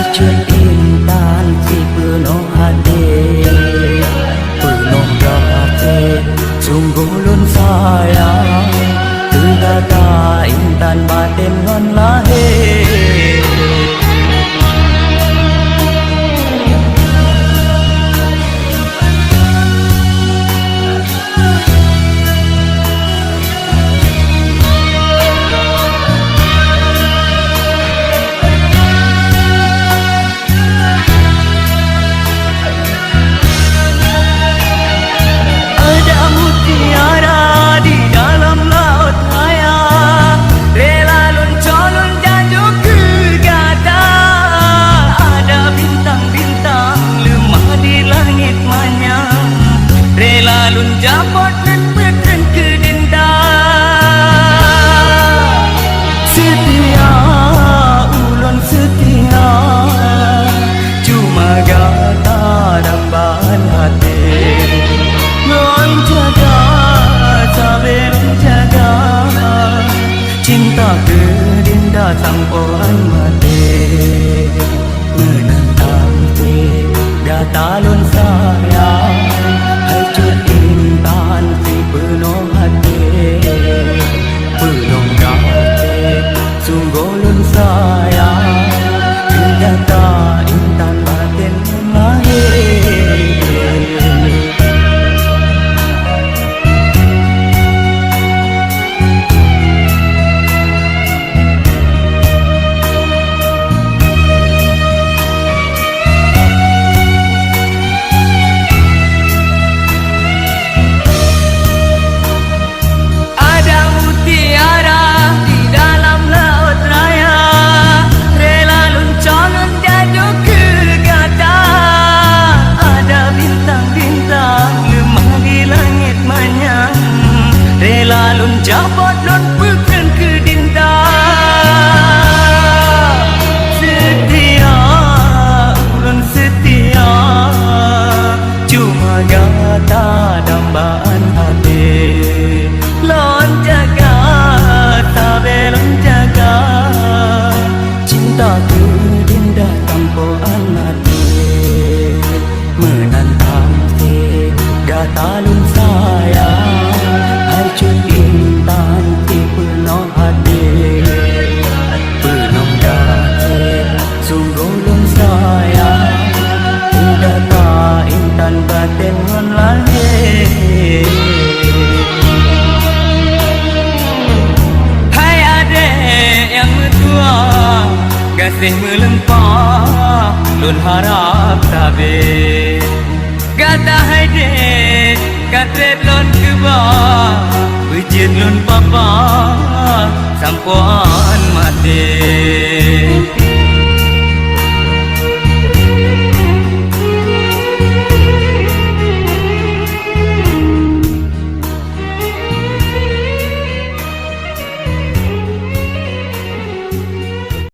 Hancur intan si penuh hati, penuh hati, sungguh lun sayang. Terkata intan batin ngon lahir. Lun japot dan beten ke denda. Setia, ulun setia, cuma gata dambaan hati. Lun jaga, sambil jaga, cinta ke denda sampoan mati. Menentang ti, gata lun sayang. Hancur intan si penuh hati, penuh hati, sungguh lun sayang. Ternyata intan batin lahir. Lun japot lun beken ke dinda. Setia, ulun setia, cuma gata dambaan hati. Lun jaga, sabe lun jaga, cinta ke dinda tampoan hati. Menantang si gata lun sayang. Hancur intan si penuh hati, penuh hati, sungguh lun sayang. Ternyata intan batin ngon lahir. Hai adik yang mertua, kasih melempah, lun harap tabir. Gata hai dek, katret lon keba, bejit lon papa, sampuan mati.